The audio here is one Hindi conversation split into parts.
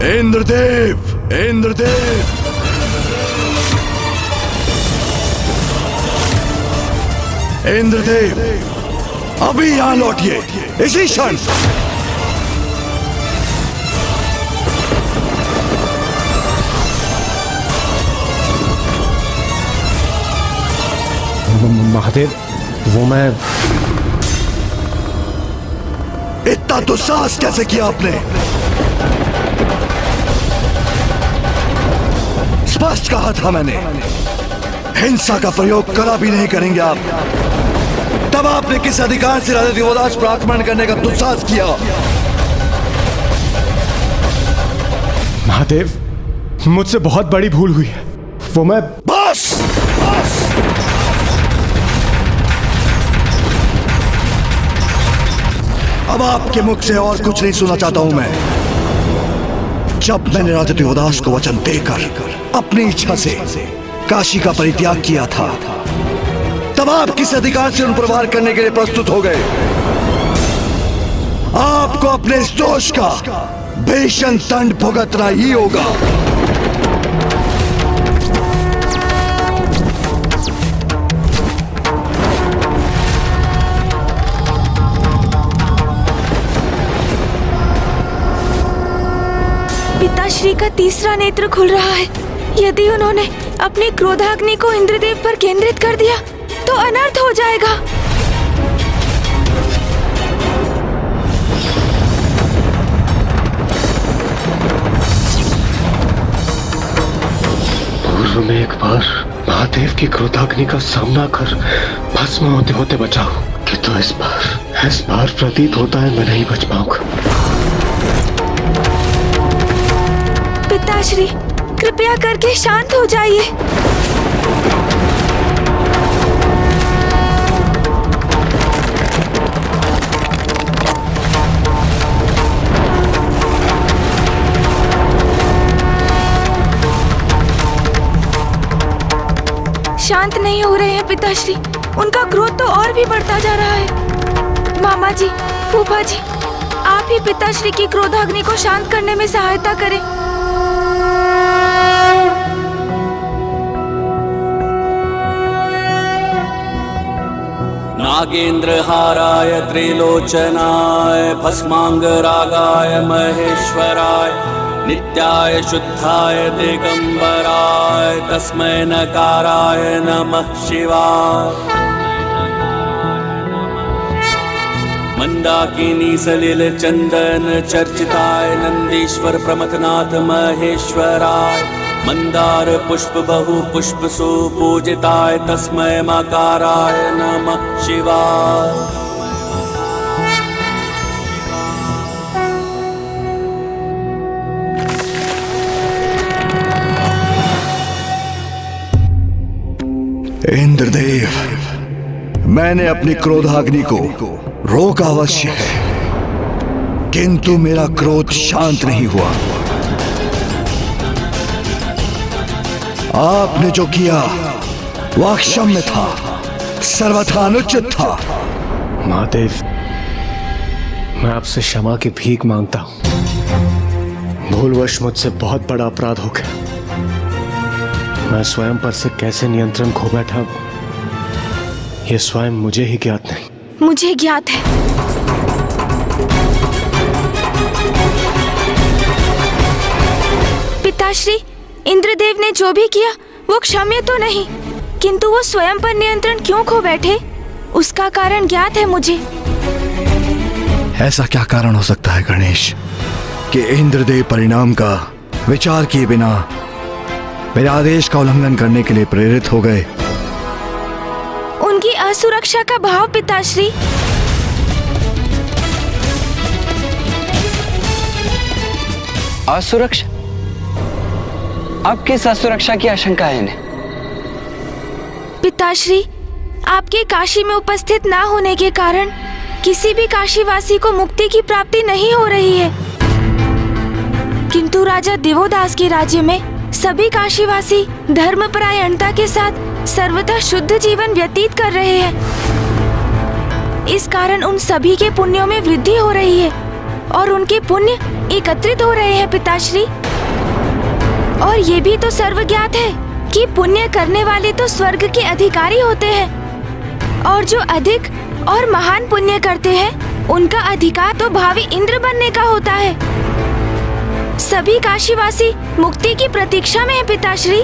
इंद्रदेव, इंद्रदेव, इंद्रदेव, अभी यहां लौटिए, इसी क्षण। महादेव, वो मैं इतना दुस्साहस कैसे किया आपने? स्पष्ट कहा था मैंने, हिंसा का प्रयोग करा भी नहीं करेंगे आप। तब आपने किस अधिकार से राजा दिवोदास पर आक्रमण करने का दुस्साहस किया? महादेव, मुझसे बहुत बड़ी भूल हुई है। वो मैं बस, बस। अब आपके मुख से और कुछ नहीं सुनना चाहता हूं मैं। जब मैंने राजा दिवोदास को वचन देकर अपनी इच्छा से काशी का परित्याग किया था, तब आप किस अधिकार से उन पर वार करने के लिए प्रस्तुत हो गए? आपको अपने इस दोष का भीषण दंड भुगतना ही होगा। पिताश्री का तीसरा नेत्र खुल रहा है। यदि उन्होंने अपनी क्रोधाग्नि को इंद्रदेव पर केंद्रित कर दिया तो अनर्थ हो जाएगा। पूर्व में एक बार महादेव की क्रोधाग्नि का सामना कर भस्म होते होते बचा हूं, किंतु इस बार प्रतीत होता है मैं नहीं बच पाऊंगा। पिताश्री, कृपया करके शांत हो जाइए। शांत नहीं हो रहे हैं पिताश्री। उनका क्रोध तो और भी बढ़ता जा रहा है। मामा जी, फूफा जी, आप ही पिताश्री की क्रोधाग्नि को शांत करने में सहायता करें। नागेन्द्रहाराय त्रिलोचनाय भस्मांगरागाय महेश्वराय नित्याय शुद्धाय दिगंबराय तस्मै नकाराय नमः शिवाय। मंदाकिनी सलिल चंदन चर्चिताय नंदीश्वर प्रमथनाथ महेश्वराय मंदार पुष्प बहु पुष्प सुपूजिताय तस्मै मकाराय नमः शिवाय। इंद्रदेव, मैंने अपनी क्रोधाग्नि को रोका अवश्य है, किंतु मेरा क्रोध शांत नहीं हुआ। आपने जो किया वह अक्षम्य था, सर्वथा अनुचित था। महादेव, मैं आपसे क्षमा की भीख मांगता हूं। भूलवश मुझसे बहुत बड़ा अपराध हो गया। मैं स्वयं पर से कैसे नियंत्रण खो बैठा, ये स्वयं मुझे ही ज्ञात नहीं। मुझे ज्ञात है। पिताश्री, इंद्रदेव ने जो भी किया वो क्षम्य तो नहीं, किंतु वो स्वयं पर नियंत्रण क्यों खो बैठे, उसका कारण ज्ञात है मुझे। ऐसा क्या कारण हो सकता है गणेश कि इंद्रदेव परिणाम का विचार किए बिना मेरे आदेश का उल्लंघन करने के लिए प्रेरित हो गए? उनकी असुरक्षा का भाव पिताश्री। असुरक्षा? अब किस असुरक्षा की आशंका है इन्हें? पिताश्री, आपके काशी में उपस्थित ना होने के कारण किसी भी काशीवासी को मुक्ति की प्राप्ति नहीं हो रही है, किंतु राजा दिवोदास के राज्य में सभी काशीवासी धर्मपरायणता के साथ सर्वथा शुद्ध जीवन व्यतीत कर रहे हैं। इस कारण उन सभी के पुण्यों में वृद्धि हो रही है। और उनके पुण्य एकत्रित हो रहे हैं पिताश्री। और ये भी तो सर्वज्ञात है कि पुण्य करने वाले तो स्वर्ग के अधिकारी होते हैं, और जो अधिक और महान पुण्य करते हैं उनका अधिकार तो भावी इंद्र बनने का होता है। सभी काशीवासी मुक्ति की प्रतीक्षा में हैं पिताश्री।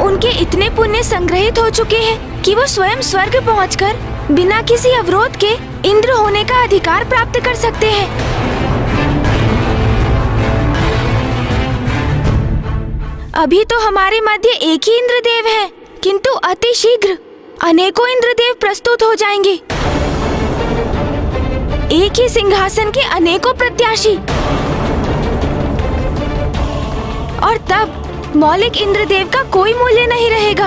उनके इतने पुण्य संग्रहित हो चुके हैं कि वो स्वयं स्वर्ग पहुंचकर बिना किसी अवरोध के इंद्र होने का अधिकार प्राप्त कर सकते हैं। अभी तो हमारे मध्य एक ही इंद्रदेव है, किंतु अति शीघ्र अनेकों इंद्रदेव प्रस्तुत हो जाएंगे। एक ही सिंहासन के अनेकों प्रत्याशी, और तब मौलिक इंद्रदेव का कोई मूल्य नहीं रहेगा।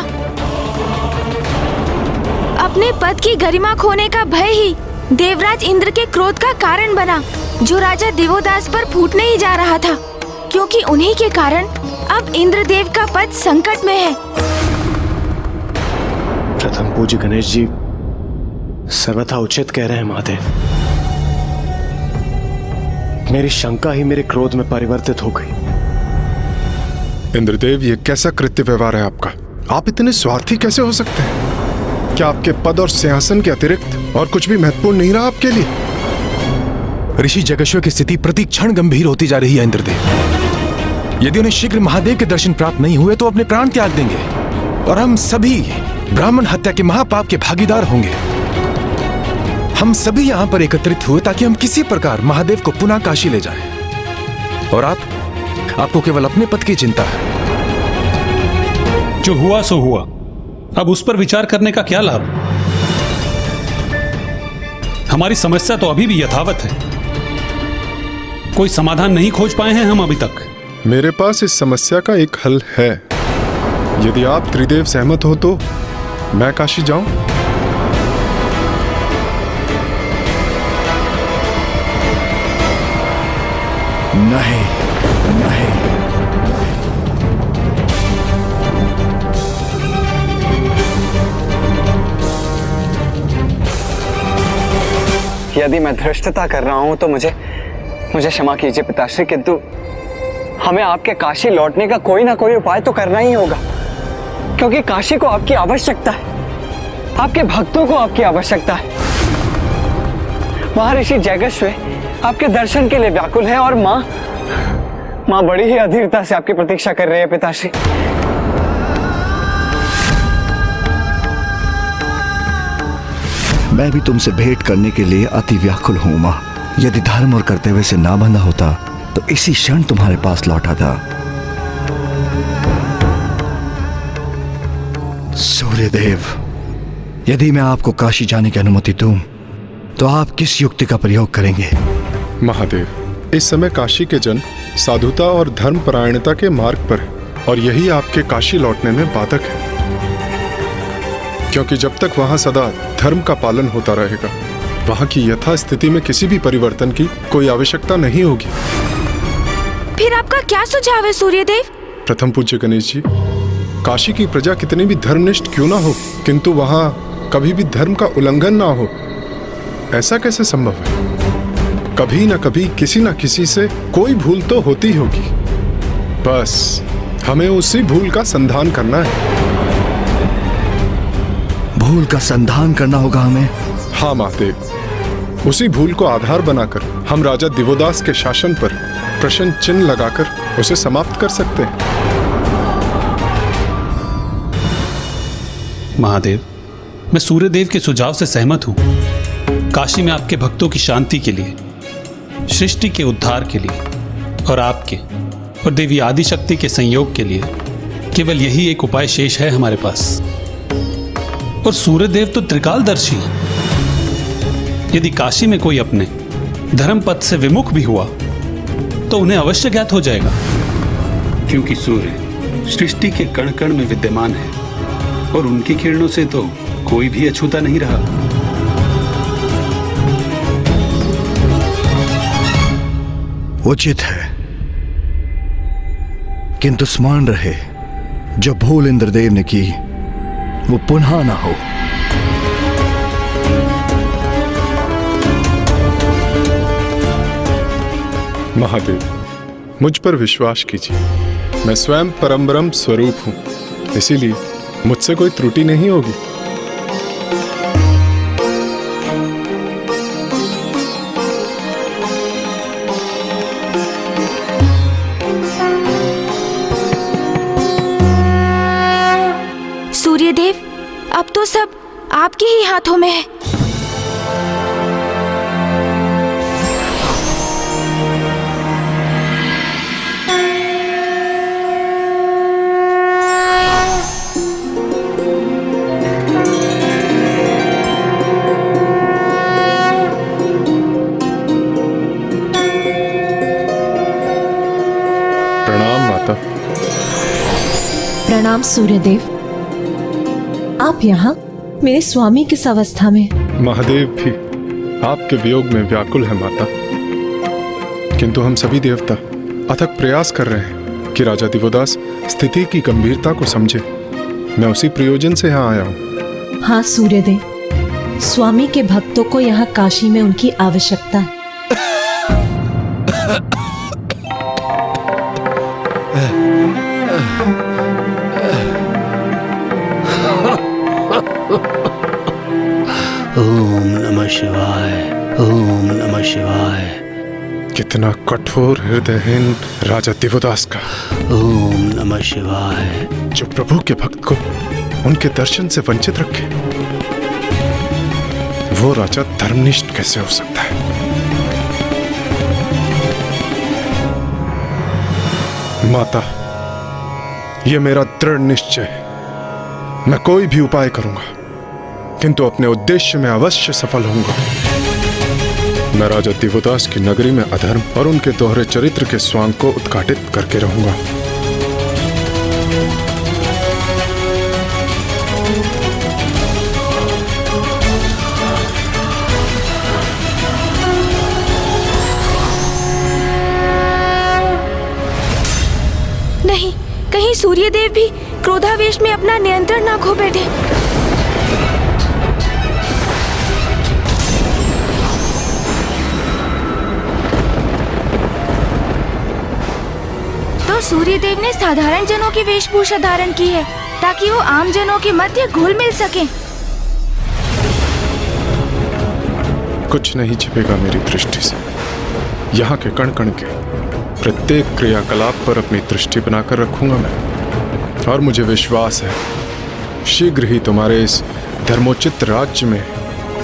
अपने पद की गरिमा खोने का भय ही देवराज इंद्र के क्रोध का कारण बना, जो राजा दिवोदास पर फूटने ही जा रहा था, क्योंकि उन्हीं के कारण अब इंद्रदेव का पद संकट में है। प्रथम पूज्य गणेश जी सर्वथा उचित कह रहे हैं महादेव। मेरी शंका ही मेरे क्रोध में परिवर्तित हो गई। इंद्रदेव, ये कैसा कृत्य व्यवहार है आपका? आप इतने स्वार्थी कैसे हो सकते हैं? क्या आपके पद और सिंहासन के अतिरिक्त और कुछ भी महत्वपूर्ण नहीं रहा आपके लिए? ऋषि जगेश्वर की स्थिति प्रति क्षण गंभीर होती जा रही है इंद्रदेव। यदि उन्हें शीघ्र महादेव के दर्शन प्राप्त नहीं हुए तो अपने प्राण त्याग देंगे, और हम सभी ब्राह्मण हत्या के महापाप के भागीदार होंगे। हम सभी यहाँ पर एकत्रित हुए ताकि हम किसी प्रकार महादेव को पुनः काशी ले जाएं। और आपको केवल अपने पद की चिंता है। जो हुआ सो हुआ, अब उस पर विचार करने का क्या लाभ? हमारी समस्या तो अभी भी यथावत है। कोई समाधान नहीं खोज पाए हैं हम अभी तक। मेरे पास इस समस्या का एक हल है। यदि आप त्रिदेव सहमत हो तो मैं काशी जाऊं? नहीं, नहीं। यदि मैं धृष्टता कर रहा हूं तो मुझे क्षमा कीजिए पिताश्री, किंतु हमें आपके काशी लौटने का कोई ना कोई उपाय तो करना ही होगा, क्योंकि काशी को आपकी आवश्यकता है, आपके भक्तों को आपकी आवश्यकता है। महर्षि जैगश्वे आपके दर्शन के लिए व्याकुल है, और माँ बड़ी ही अधीरता से आपकी प्रतीक्षा कर रही है पिताश्री। मैं भी तुमसे भेंट करने के लिए अति व्याकुल हूं मां। यदि धर्म और कर्तव्य से ना बंधा होता तो इसी क्षण तुम्हारे पास लौटा था। सूर्यदेव, यदि मैं आपको काशी जाने की अनुमति दूं तो आप किस युक्ति का प्रयोग करेंगे? महादेव, इस समय काशी के जन साधुता और धर्म परायणता के मार्ग पर है, और यही आपके काशी लौटने में बाधक है। क्योंकि जब तक वहां सदा धर्म का पालन होता रहेगा, वहां की यथा स्थिति में किसी भी परिवर्तन की कोई आवश्यकता नहीं होगी। फिर आपका क्या सुझाव है सूर्यदेव? प्रथम पूज्य गणेश जी, काशी की प्रजा कितनी भी धर्मनिष्ठ क्यों ना हो, किंतु वहां कभी भी धर्म का उल्लंघन ना हो, ऐसा कैसे संभव है? कभी ना कभी किसी ना किसी से कोई भूल तो होती होगी। बस हमें उसी भूल का संधान करना है। भूल का संधान करना होगा हमें? हाँ महादेव, उसी भूल को आधार बनाकर हम राजा दिवोदास के शासन पर प्रश्न चिन्ह लगाकर उसे समाप्त कर सकते हैं। महादेव, मैं सूर्यदेव के सुझाव से सहमत हूं। काशी में आपके भक्तों की शांति के लिए, सृष्टि के उद्धार के लिए, और आपके और देवी आदिशक्ति के संयोग के लिए केवल यही एक उपाय शेष है हमारे पास। और सूर्यदेव तो त्रिकालदर्शी हैं। यदि काशी में कोई अपने धर्म पथ से विमुख भी हुआ तो उन्हें अवश्य ज्ञात हो जाएगा, क्योंकि सूर्य सृष्टि के कण कण में विद्यमान है, और उनकी किरणों से तो कोई भी अछूता नहीं रहा। उचित है, किंतु स्मरण रहे, जो भूल इंद्रदेव ने की वो पुनः ना हो। महादेव, मुझ पर विश्वास कीजिए। मैं स्वयं परम ब्रह्म स्वरूप हूं, इसीलिए मुझसे कोई त्रुटि नहीं होगी। सूर्यदेव, अब तो सब आपके ही हाथों में है। प्रणाम माता। प्रणाम सूर्यदेव। आप यहाँ मेरे स्वामी किस अवस्था में? महादेव भी आपके वियोग में व्याकुल है माता, किंतु हम सभी देवता अथक प्रयास कर रहे हैं कि राजा दिवोदास स्थिति की गंभीरता को समझे। मैं उसी प्रयोजन से यहाँ आया हूँ। हाँ सूर्यदेव, स्वामी के भक्तों को यहाँ काशी में उनकी आवश्यकता है। ओम नमः शिवाय, ओम नमः शिवाय। कितना कठोर हृदयहीन राजा दिवोदास का। ओम नमः शिवाय। जो प्रभु के भक्त को उनके दर्शन से वंचित रखे, वो राजा धर्मनिष्ठ कैसे हो सकता है? माता, ये मेरा दृढ़ निश्चय है। मैं कोई भी उपाय करूंगा, किंतु अपने उद्देश्य में अवश्य सफल होऊंगा। मैं राजा दिवोदास की नगरी में अधर्म और उनके दोहरे चरित्र के स्वांग को उद्घाटित करके रहूंगा। नहीं, कहीं सूर्यदेव भी क्रोधावेश में अपना नियंत्रण ना खो बैठे। तो सूर्यदेव ने साधारण जनों की वेशभूषा धारण की है ताकि वो आम जनों के मध्य घुल मिल सके। कुछ नहीं छिपेगा मेरी दृष्टि से। यहाँ के कण कण के प्रत्येक क्रियाकलाप पर अपनी दृष्टि बनाकर रखूंगा मैं, और मुझे विश्वास है शीघ्र ही तुम्हारे इस धर्मोचित राज्य में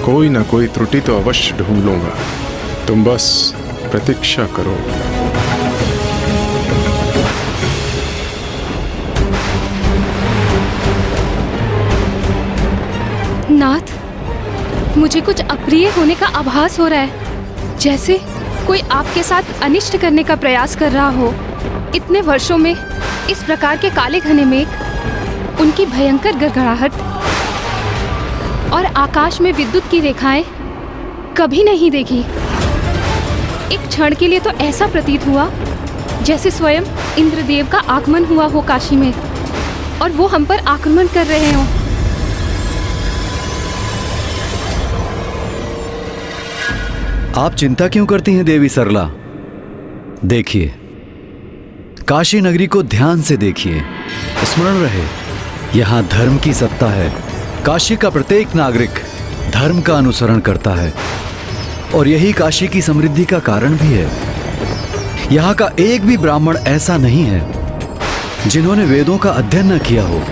कोई ना कोई त्रुटि तो अवश्य ढूंढ लूंगा। तुम बस प्रतीक्षा करो। नाथ, मुझे कुछ अप्रिय होने का आभास हो रहा है, जैसे कोई आपके साथ अनिष्ट करने का प्रयास कर रहा हो। इतने वर्षों में इस प्रकार के काले घने मेघ, उनकी भयंकर गड़गड़ाहट और आकाश में विद्युत की रेखाएं कभी नहीं देखी। एक क्षण के लिए तो ऐसा प्रतीत हुआ जैसे स्वयं इंद्रदेव का आगमन हुआ हो काशी में और वो हम पर आक्रमण कर रहे हों। आप चिंता क्यों करती हैं देवी सरला? देखिए, काशी नगरी को ध्यान से देखिए। स्मरण रहे, यहाँ धर्म की सत्ता है। काशी का प्रत्येक नागरिक धर्म का अनुसरण करता है और यही काशी की समृद्धि का कारण भी है। यहाँ का एक भी ब्राह्मण ऐसा नहीं है जिन्होंने वेदों का अध्ययन न किया हो।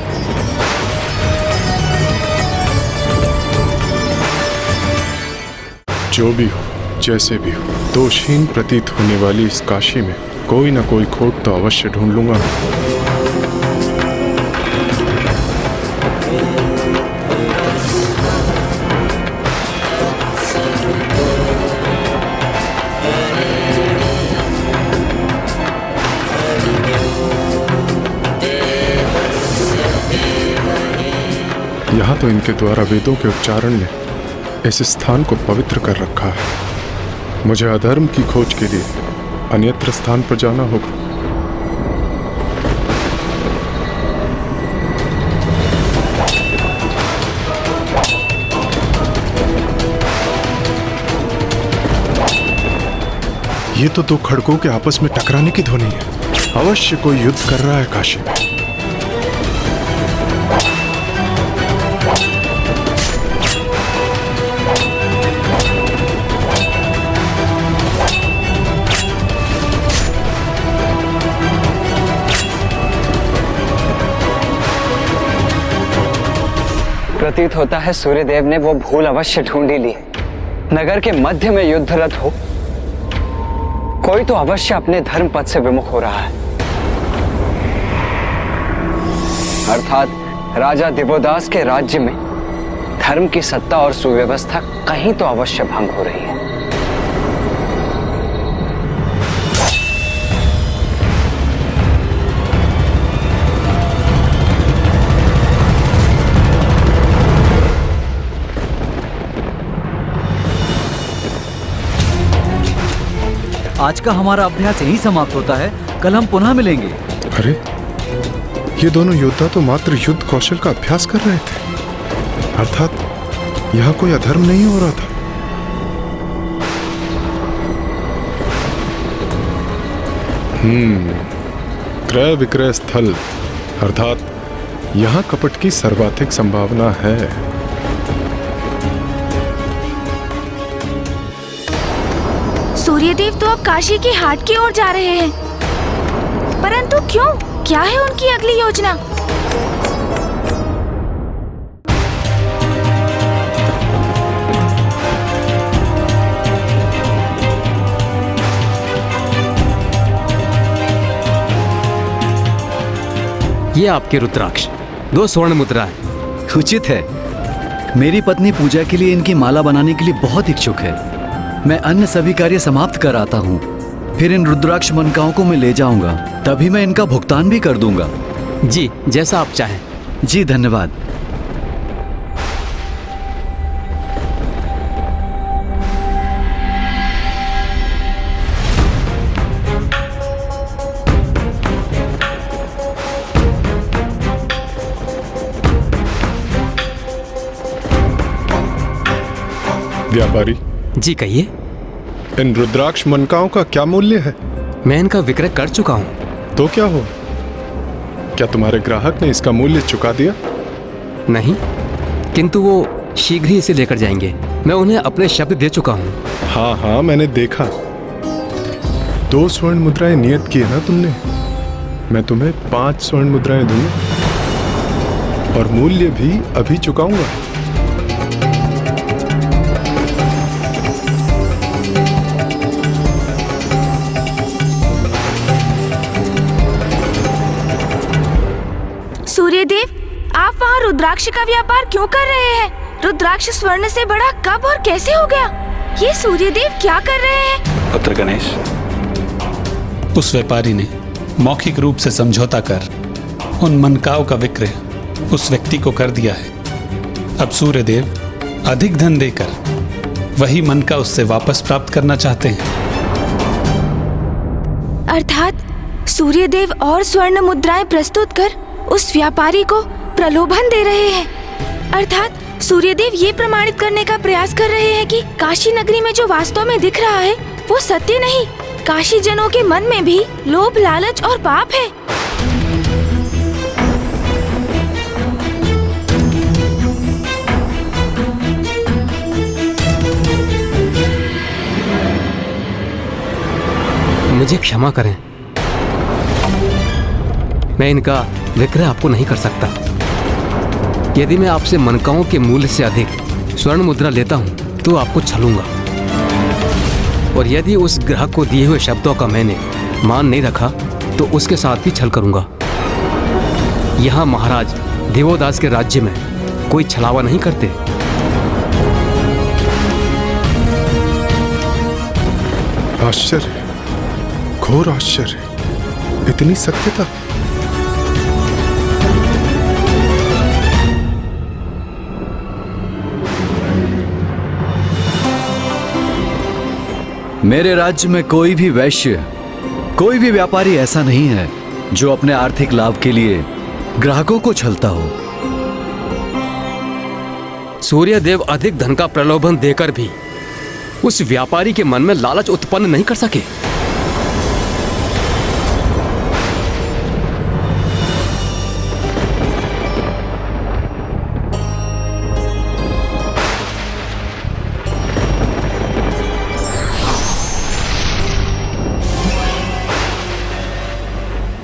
जो भी हो, जैसे भी हो, दोषहीन प्रतीत होने वाली इस काशी में कोई ना कोई खोट तो अवश्य ढूंढ लूंगा। यहाँ तो इनके द्वारा वेदों के उच्चारण ने इस स्थान को पवित्र कर रखा है। मुझे अधर्म की खोज के लिए अन्यत्र स्थान पर जाना होगा। ये तो दो खड़कों के आपस में टकराने की ध्वनि है। अवश्य कोई युद्ध कर रहा है काशी में। प्रतीत होता है सूर्यदेव ने वो भूल अवश्य ढूंढी ली। नगर के मध्य में युद्धरत हो कोई तो अवश्य अपने धर्म पथ से विमुख हो रहा है, अर्थात राजा दिवोदास के राज्य में धर्म की सत्ता और सुव्यवस्था कहीं तो अवश्य भंग हो रही है। आज का हमारा अभ्यास यही समाप्त होता है, कल हम पुनः मिलेंगे। अरे ये दोनों योद्धा तो मात्र युद्ध कौशल का अभ्यास कर रहे थे, अर्थात यहाँ कोई अधर्म नहीं हो रहा था। क्रय विक्रय स्थल, अर्थात यहाँ कपट की सर्वाधिक संभावना है। सूर्यदेव तो अब काशी की हाट की ओर जा रहे हैं, परंतु क्यों? क्या है उनकी अगली योजना? ये आपके रुद्राक्ष 2 स्वर्ण मुद्राएं। उचित है। मेरी पत्नी पूजा के लिए इनकी माला बनाने के लिए बहुत इच्छुक है। मैं अन्य सभी कार्य समाप्त कर आता हूँ, फिर इन रुद्राक्ष मनकाओं को मैं ले जाऊंगा, तभी मैं इनका भुगतान भी कर दूंगा। जी, जैसा आप चाहें। जी धन्यवाद। व्यापारी जी कहिए। इन रुद्राक्ष मनकाओं का क्या मूल्य है? मैं इनका विक्रय कर चुका हूँ। तो क्या हो, क्या तुम्हारे ग्राहक ने इसका मूल्य चुका दिया? नहीं, किंतु वो शीघ्र ही इसे लेकर जाएंगे। मैं उन्हें अपने शब्द दे चुका हूँ। हाँ हाँ, मैंने देखा। 2 स्वर्ण मुद्राएं नियत की है ना तुमने। मैं तुम्हें 5 स्वर्ण मुद्राएं दूंगा और मूल्य भी अभी चुकाऊंगा। सूर्यदेव, आप वहाँ रुद्राक्ष का व्यापार क्यों कर रहे हैं? रुद्राक्ष स्वर्ण से बड़ा कब और कैसे हो गया? ये सूर्यदेव क्या कर रहे हैं? पुत्र गणेश, उस व्यापारी ने मौखिक रूप से समझौता कर उन मनकाओं का विक्रय उस व्यक्ति को कर दिया है। अब सूर्यदेव अधिक धन देकर वही मनका उससे वापस प्राप्त करना चाहते हैं। अर्थात सूर्यदेव और स्वर्ण मुद्राएं प्रस्तुत कर उस व्यापारी को प्रलोभन दे रहे हैं। अर्थात सूर्यदेव ये प्रमाणित करने का प्रयास कर रहे हैं कि काशी नगरी में जो वास्तव में दिख रहा है वो सत्य नहीं, काशी जनों के मन में भी लोभ, लालच और पाप है। मुझे क्षमा करें, मैं इनका विक्रय आपको नहीं कर सकता। यदि मैं आपसे मनकाओं के मूल्य से अधिक स्वर्ण मुद्रा लेता हूं तो आपको छलूंगा, और यदि उस ग्राहक को दिए हुए शब्दों का मैंने मान नहीं रखा तो उसके साथ भी छल करूंगा। यहां महाराज दिवोदास के राज्य में कोई छलावा नहीं करते। आश्चर्य, घोर आश्चर्य, इतनी सत्यता। मेरे राज्य में कोई भी वैश्य, कोई भी व्यापारी ऐसा नहीं है जो अपने आर्थिक लाभ के लिए ग्राहकों को छलता हो। सूर्यदेव अधिक धन का प्रलोभन देकर भी उस व्यापारी के मन में लालच उत्पन्न नहीं कर सके।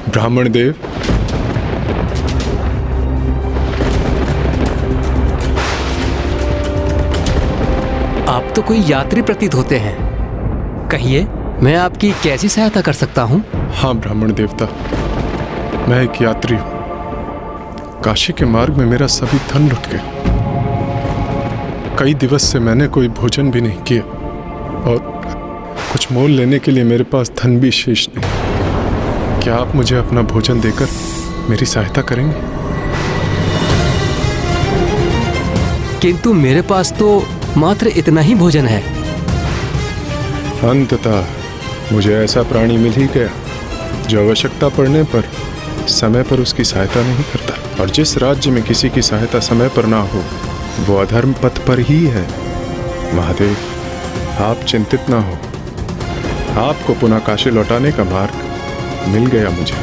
ब्राह्मण देव, आप तो कोई यात्री प्रतीत होते हैं। कहिए, मैं आपकी कैसी सहायता कर सकता हूँ? हाँ ब्राह्मण देवता, मैं एक यात्री हूँ। काशी के मार्ग में मेरा सभी धन लुट गया। कई दिवस से मैंने कोई भोजन भी नहीं किया और कुछ मोल लेने के लिए मेरे पास धन भी शेष नहीं। क्या आप मुझे अपना भोजन देकर मेरी सहायता करेंगे? किंतु मेरे पास तो मात्र इतना ही भोजन है। अंततः मुझे ऐसा प्राणी मिल ही गया जो आवश्यकता पड़ने पर समय पर उसकी सहायता नहीं करता, और जिस राज्य में किसी की सहायता समय पर ना हो वो अधर्म पथ पर ही है। महादेव, आप चिंतित ना हो, आपको पुनः काशी लौटाने का मार्ग मिल गया मुझे।